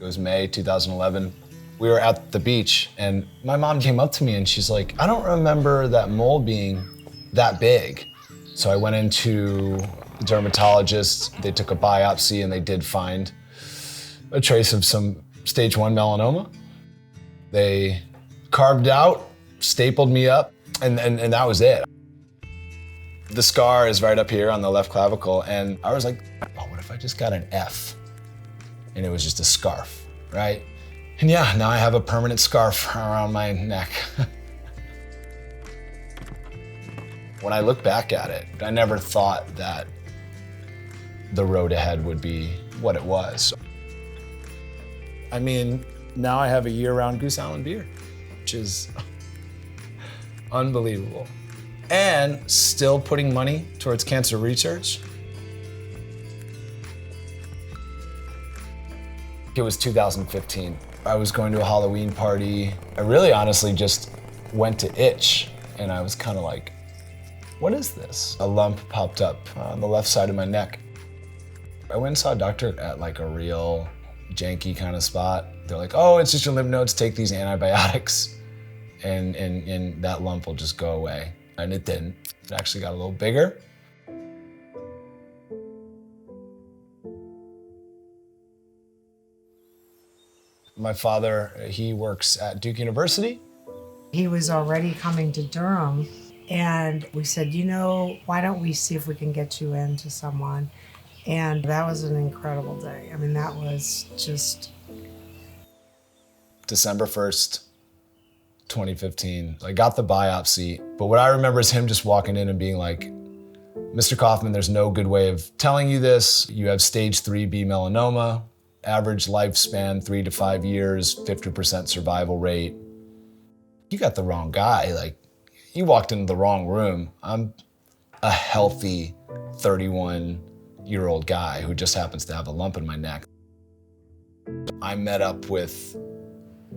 It was May 2011. We were at the beach and my mom came up to me and she's like, I don't remember that mole being that big. So I went into a dermatologist, they took a biopsy and they did find a trace of some stage 1 melanoma. They carved out, stapled me up, and that was it. The scar is right up here on the left clavicle, and I was like, oh, what if I just got an F? And it was just a scarf, right? And yeah, now I have a permanent scarf around my neck. When I look back at it, I never thought that the road ahead would be what it was. I mean, now I have a year-round Goose Island beer, which is unbelievable. And still putting money towards cancer research. It was 2015. I was going to a Halloween party. I really honestly just went to itch, and I was kind of like, what is this? A lump popped up on the left side of my neck. I went and saw a doctor at like a real janky kind of spot. They're like, oh, it's just your lymph nodes, take these antibiotics, and that lump will just go away. And it didn't. It actually got a little bigger. My father, he works at Duke University. He was already coming to Durham, and we said, you know, why don't we see if we can get you into someone? And that was an incredible day. I mean, that was just... December 1st, 2015. I got the biopsy, but what I remember is him just walking in and being like, Mr. Coffman, there's no good way of telling you this. You have stage 3B melanoma, average lifespan 3 to 5 years, 50% survival rate. You got the wrong guy. Like, you walked into the wrong room. I'm a healthy 31-year-old guy who just happens to have a lump in my neck. I met up with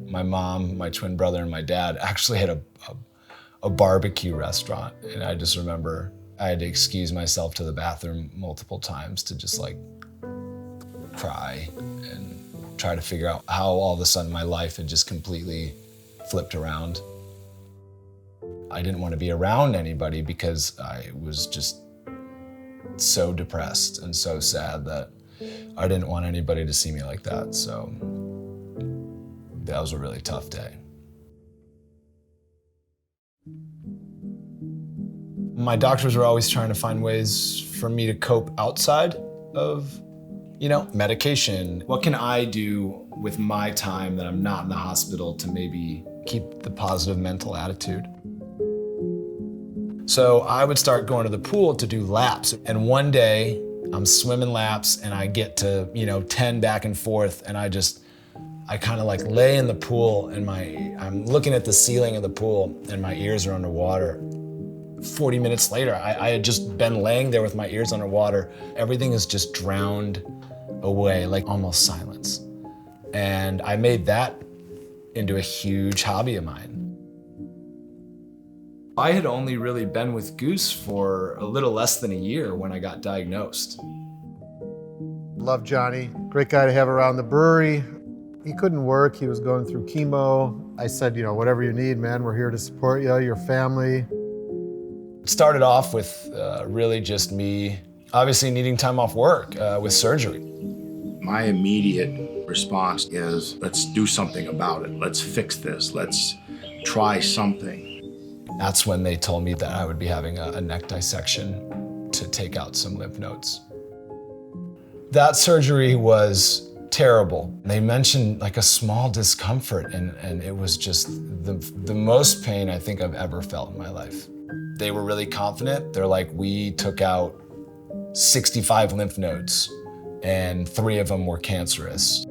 my mom, my twin brother, and my dad actually at a barbecue restaurant. And I just remember I had to excuse myself to the bathroom multiple times to just like cry and try to figure out how all of a sudden my life had just completely flipped around. I didn't want to be around anybody because I was just so depressed and so sad that I didn't want anybody to see me like that. So that was a really tough day. My doctors were always trying to find ways for me to cope outside of, you know, medication. What can I do with my time that I'm not in the hospital to maybe keep the positive mental attitude? So I would start going to the pool to do laps. And one day I'm swimming laps and I get to, 10 back and forth, and I kind of like lay in the pool and I'm looking at the ceiling of the pool and my ears are underwater. 40 minutes later, I had just been laying there with my ears underwater. Everything is just drowned away, like almost silence. And I made that into a huge hobby of mine. I had only really been with Goose for a little less than a year when I got diagnosed. Love Jonny, great guy to have around the brewery. He couldn't work, he was going through chemo. I said, whatever you need, man, we're here to support you, your family. It started off with really just me obviously needing time off work with surgery. My immediate response is, let's do something about it. Let's fix this. Let's try something. That's when they told me that I would be having a neck dissection to take out some lymph nodes. That surgery was terrible. They mentioned like a small discomfort, and it was just the most pain I think I've ever felt in my life. They were really confident. They're like, we took out 65 lymph nodes and 3 of them were cancerous.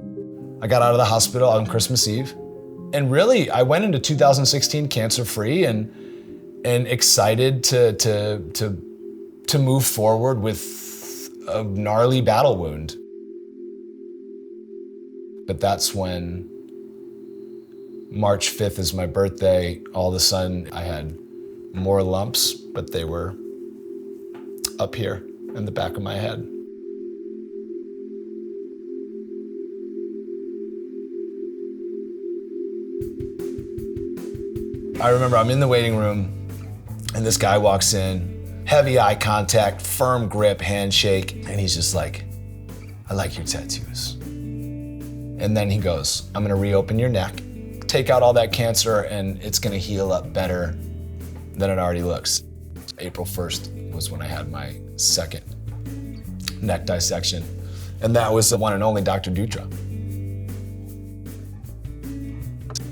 I got out of the hospital on Christmas Eve, and really I went into 2016 cancer-free and excited to move forward with a gnarly battle wound. But that's when March 5th is my birthday. All of a sudden I had more lumps, but they were up here in the back of my head. I remember I'm in the waiting room and this guy walks in, heavy eye contact, firm grip, handshake, and he's just like, I like your tattoos. And then he goes, I'm gonna reopen your neck, take out all that cancer, and it's gonna heal up better than it already looks. April 1st was when I had my second neck dissection. And that was the one and only Dr. Dutra.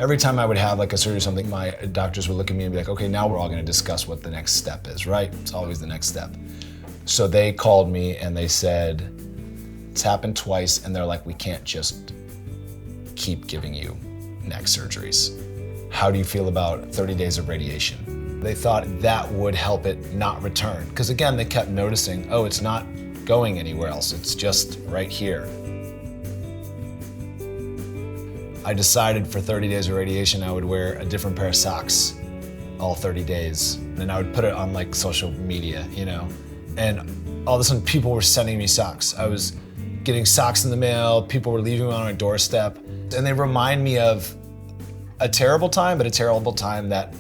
Every time I would have like a surgery or something, my doctors would look at me and be like, okay, now we're all gonna discuss what the next step is, right? It's always the next step. So they called me and they said, it's happened twice, and they're like, we can't just keep giving you neck surgeries. How do you feel about 30 days of radiation? They thought that would help it not return. Because again, they kept noticing, oh, it's not going anywhere else, it's just right here. I decided for 30 days of radiation, I would wear a different pair of socks all 30 days. And I would put it on like social media, you know? And all of a sudden people were sending me socks. I was getting socks in the mail, people were leaving them on my doorstep. And they remind me of a terrible time, but a terrible time that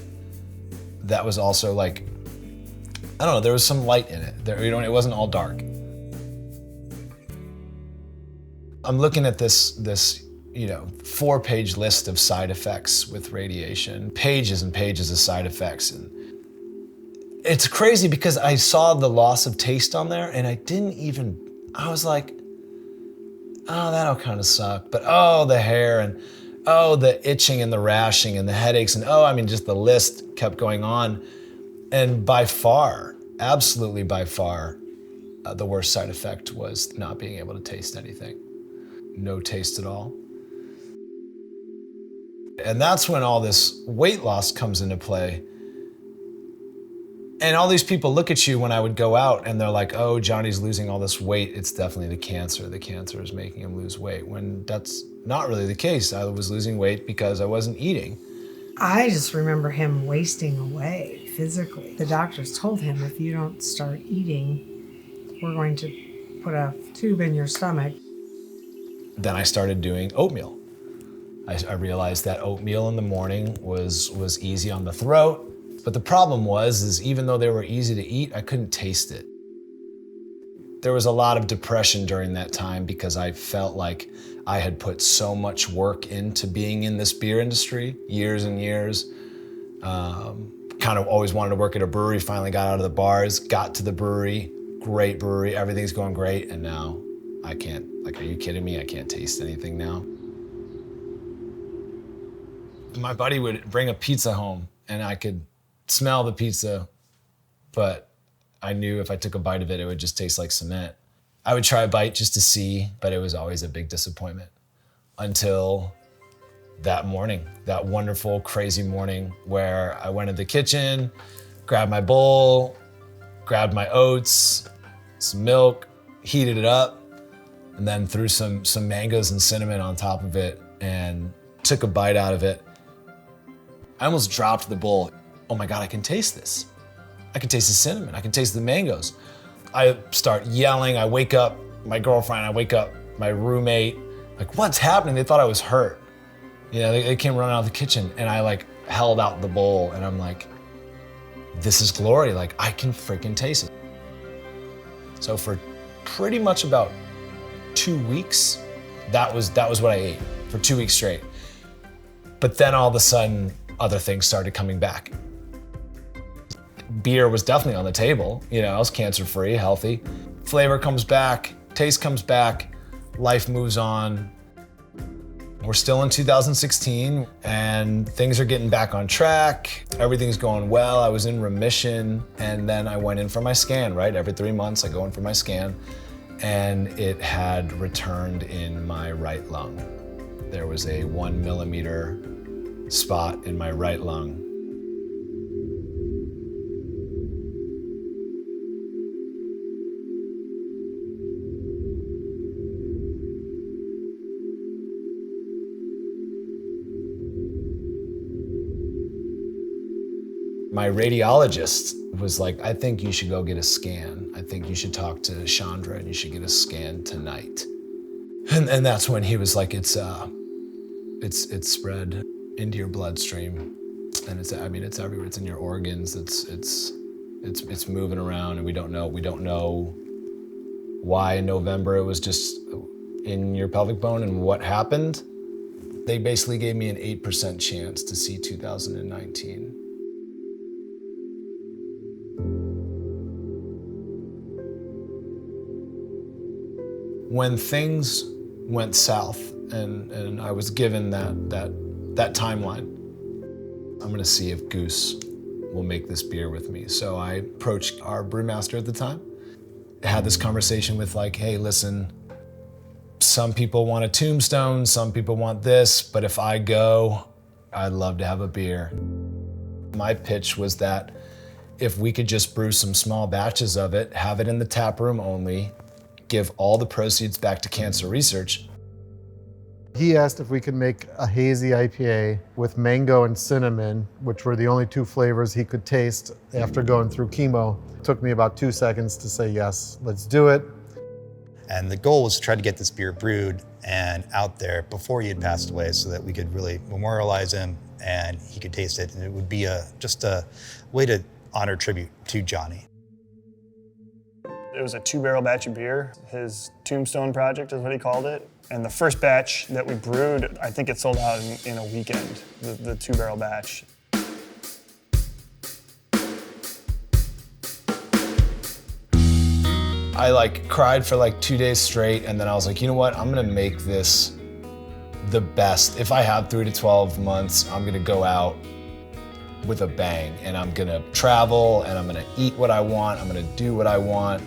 was also like, I don't know, there was some light in it. There, you know, it wasn't all dark. I'm looking at this, you know, 4-page list of side effects with radiation, pages and pages of side effects. And it's crazy because I saw the loss of taste on there and I was like, oh, that'll kind of suck. But oh, the hair and oh, the itching and the rashing and the headaches and oh, I mean, just the list kept going on. And by far, absolutely by far, the worst side effect was not being able to taste anything. No taste at all. And that's when all this weight loss comes into play. And all these people look at you when I would go out and they're like, oh, Johnny's losing all this weight. It's definitely the cancer. The cancer is making him lose weight, when that's not really the case. I was losing weight because I wasn't eating. I just remember him wasting away physically. The doctors told him, if you don't start eating, we're going to put a tube in your stomach. Then I started doing oatmeal. I realized that oatmeal in the morning was easy on the throat. But the problem was even though they were easy to eat, I couldn't taste it. There was a lot of depression during that time because I felt like I had put so much work into being in this beer industry, years and years. Kind of always wanted to work at a brewery, finally got out of the bars, got to the brewery, great brewery, everything's going great, and now I can't, like, are you kidding me? I can't taste anything now. My buddy would bring a pizza home and I could smell the pizza, but I knew if I took a bite of it, it would just taste like cement. I would try a bite just to see, but it was always a big disappointment until that morning, that wonderful, crazy morning where I went to the kitchen, grabbed my bowl, grabbed my oats, some milk, heated it up, and then threw some mangoes and cinnamon on top of it and took a bite out of it. I almost dropped the bowl. Oh my God, I can taste this. I can taste the cinnamon, I can taste the mangoes. I start yelling, I wake up my girlfriend, I wake up my roommate, like, what's happening? They thought I was hurt. You know, they came running out of the kitchen and I like held out the bowl and I'm like, this is glory, like I can freaking taste it. So for pretty much about 2 weeks, that was what I ate for 2 weeks straight. But then all of a sudden, other things started coming back. Beer was definitely on the table, you know, I was cancer-free, healthy. Flavor comes back, taste comes back, life moves on. We're still in 2016 and things are getting back on track. Everything's going well, I was in remission, and then I went in for my scan, right? Every 3 months I go in for my scan, and it had returned in my right lung. There was a 1 millimeter spot in my right lung. My radiologist was like, I think you should go get a scan. I think you should talk to Chandra and you should get a scan tonight. And that's when he was like, it's spread into your bloodstream. And it's everywhere. It's in your organs. It's moving around, and we don't know why in November it was just in your pelvic bone and what happened. They basically gave me an 8% chance to see 2019. When things went south and I was given that timeline, I'm gonna see if Goose will make this beer with me. So I approached our brewmaster at the time, had this conversation with like, hey, listen, some people want a tombstone, some people want this, but if I go, I'd love to have a beer. My pitch was that if we could just brew some small batches of it, have it in the tap room only, give all the proceeds back to cancer research. He asked if we could make a hazy IPA with mango and cinnamon, which were the only two flavors he could taste after going through chemo. It took me about 2 seconds to say yes, let's do it. And the goal was to try to get this beer brewed and out there before he had passed away so that we could really memorialize him and he could taste it. And it would be just a way to honor tribute to Jonny. It was a 2-barrel batch of beer. His tombstone project is what he called it. And the first batch that we brewed, I think it sold out in a weekend, the 2-barrel batch. I cried for 2 days straight, and then I was like, you know what? I'm gonna make this the best. If I have 3 to 12 months, I'm gonna go out with a bang, and I'm gonna travel, and I'm gonna eat what I want, I'm gonna do what I want.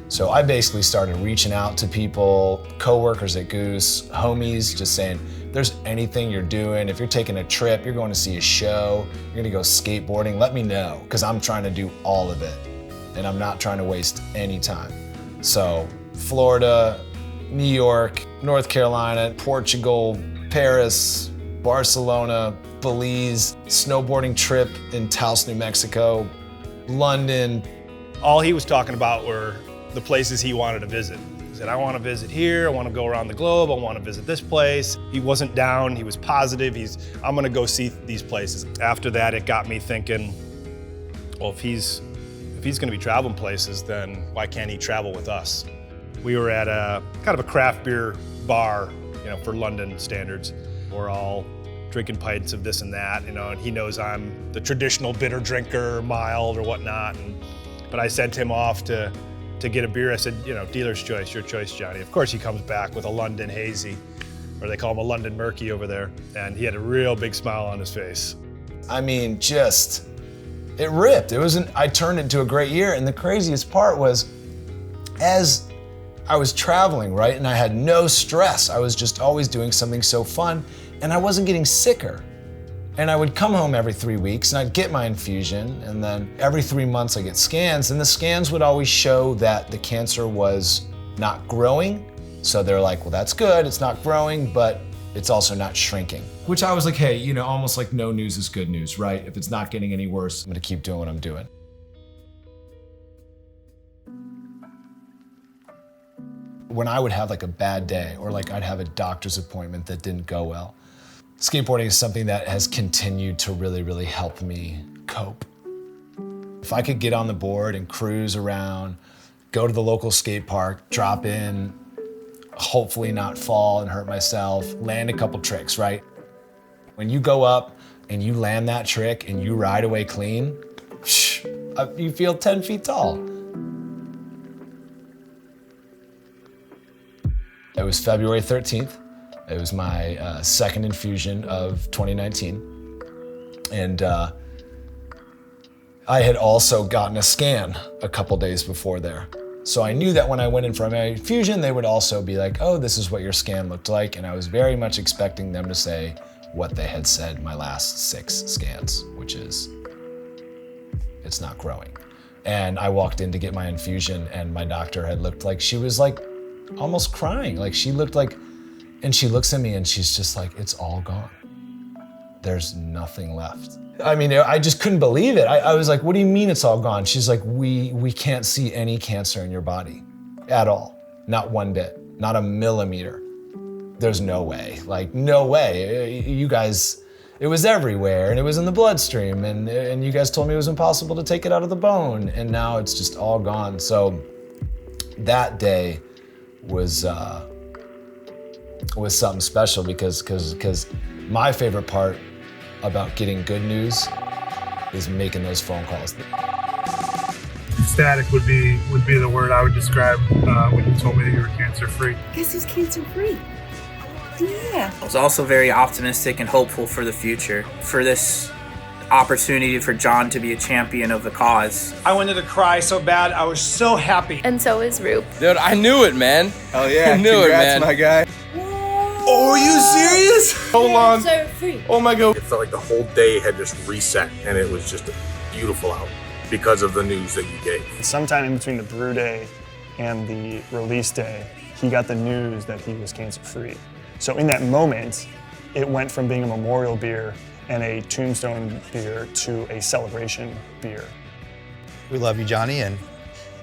So I basically started reaching out to people, coworkers at Goose, homies, just saying, if there's anything you're doing, if you're taking a trip, you're going to see a show, you're gonna go skateboarding, let me know, because I'm trying to do all of it, and I'm not trying to waste any time. So Florida, New York, North Carolina, Portugal, Paris, Barcelona, Belize, snowboarding trip in Taos, New Mexico, London. All he was talking about were the places he wanted to visit. He said, I want to visit here, I want to go around the globe, I want to visit this place. He wasn't down, he was positive, I'm going to go see these places. After that, it got me thinking, well, if he's going to be traveling places, then why can't he travel with us? We were at a kind of a craft beer bar, for London standards. We're all drinking pints of this and that, and he knows I'm the traditional bitter drinker, mild or whatnot. But I sent him off to get a beer. I said, dealer's choice, your choice, Jonny. Of course he comes back with a London Hazy, or they call him a London Murky over there. And he had a real big smile on his face. I mean, it ripped. I turned into a great year. And the craziest part was, as I was traveling, right, and I had no stress, I was just always doing something so fun, and I wasn't getting sicker. And I would come home every 3 weeks and I'd get my infusion, and then every 3 months I get scans, and the scans would always show that the cancer was not growing. So they're like, well, that's good, it's not growing, but it's also not shrinking. Which I was like, hey, almost like no news is good news, right? If it's not getting any worse, I'm gonna keep doing what I'm doing. When I would have a bad day, or I'd have a doctor's appointment that didn't go well, skateboarding is something that has continued to really, really help me cope. If I could get on the board and cruise around, go to the local skate park, drop in, hopefully not fall and hurt myself, land a couple tricks, right? When you go up and you land that trick and you ride away clean, you feel 10 feet tall. It was February 13th. It was my second infusion of 2019. And I had also gotten a scan a couple days before there. So I knew that when I went in for my infusion, they would also be like, oh, this is what your scan looked like. And I was very much expecting them to say what they had said my last 6 scans, which is, it's not growing. And I walked in to get my infusion, and my doctor had looked like she was almost crying. She looked like, and she looks at me and she's just like, it's all gone. There's nothing left. I mean, I just couldn't believe it. I was like, what do you mean it's all gone? She's like, we can't see any cancer in your body at all. Not one bit, not a millimeter. There's no way, no way. You guys, it was everywhere and it was in the bloodstream and you guys told me it was impossible to take it out of the bone, and now it's just all gone. So that day was something special because my favorite part about getting good news is making those phone calls. Ecstatic would be the word I would describe when you told me that you were cancer-free. Guess who's cancer-free? Yeah. I was also very optimistic and hopeful for the future, for this opportunity for John to be a champion of the cause. I wanted to cry so bad. I was so happy. And so is Roop. Dude, I knew it, man. Oh yeah, I knew it, man. My guy. Oh, are you serious? So long. So free. Oh my God. It felt like the whole day had just reset, and it was just beautiful out because of the news that you gave. Sometime in between the brew day and the release day, he got the news that he was cancer-free. So in that moment, it went from being a memorial beer and a tombstone beer to a celebration beer. We love you, Johnny, and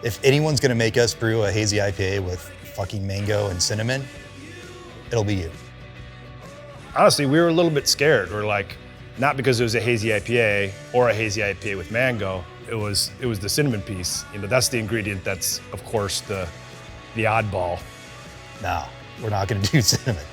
if anyone's gonna make us brew a hazy IPA with fucking mango and cinnamon, it'll be you. Honestly, we were a little bit scared. We're like, not because it was a hazy IPA or a hazy IPA with mango, it was the cinnamon piece. You know, that's the ingredient that's, of course, the oddball. No, we're not gonna do cinnamon.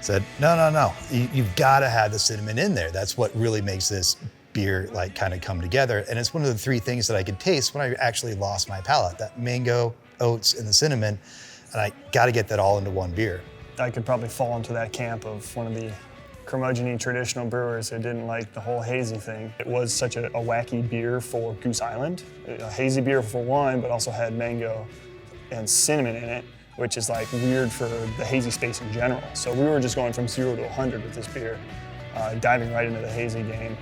Said, no, you've gotta have the cinnamon in there. That's what really makes this beer like kind of come together. And it's one of the three things that I could taste when I actually lost my palate, that mango, oats, and the cinnamon. And I gotta get that all into one beer. I could probably fall into that camp of one of the curmudgeon-y traditional brewers who didn't like the whole hazy thing. It was such a wacky beer for Goose Island. A hazy beer for one, but also had mango and cinnamon in it, which is like weird for the hazy space in general. So we were just going from 0 to 100 with this beer, diving right into the hazy game.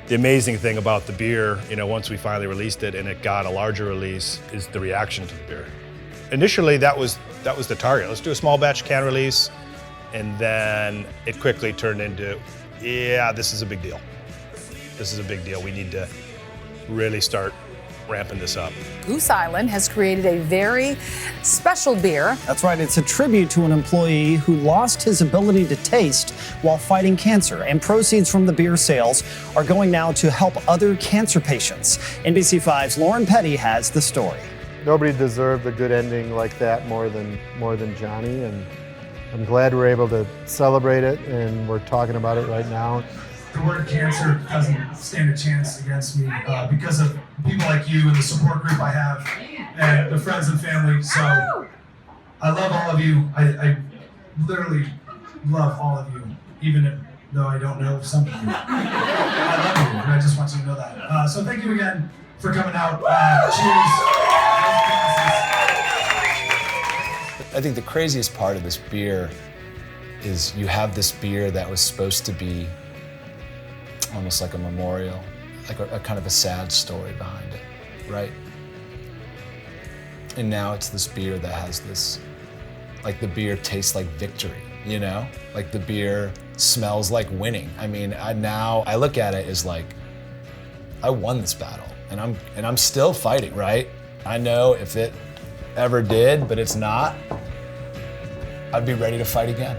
The amazing thing about the beer, you know, once we finally released it and it got a larger release, is the reaction to the beer. Initially, that was the target. Let's do a small batch can release, and then it quickly turned into, yeah, this is a big deal. This is a big deal. We need to really start ramping this up. Goose Island has created a very special beer. That's right, it's a tribute to an employee who lost his ability to taste while fighting cancer, and proceeds from the beer sales are going now to help other cancer patients. NBC5's Lauren Petty has the story. Nobody deserved a good ending like that more than Johnny, and I'm glad we're able to celebrate it, and we're talking about it right now. The word cancer doesn't stand a chance against me because of people like you and the support group I have and the friends and family. So I love all of you. I literally love all of you, even though I don't know some of you. I love you, and I just want you to know that. So thank you again for coming out. Cheers. I think the craziest part of this beer is you have this beer that was supposed to be almost like a memorial, like a kind of a sad story behind it, right? And now it's this beer that has this, like the beer tastes like victory, you know? Like the beer smells like winning. I mean, I look at it as like, I won this battle, and I'm still fighting, right? I know if it ever did, but it's not, I'd be ready to fight again.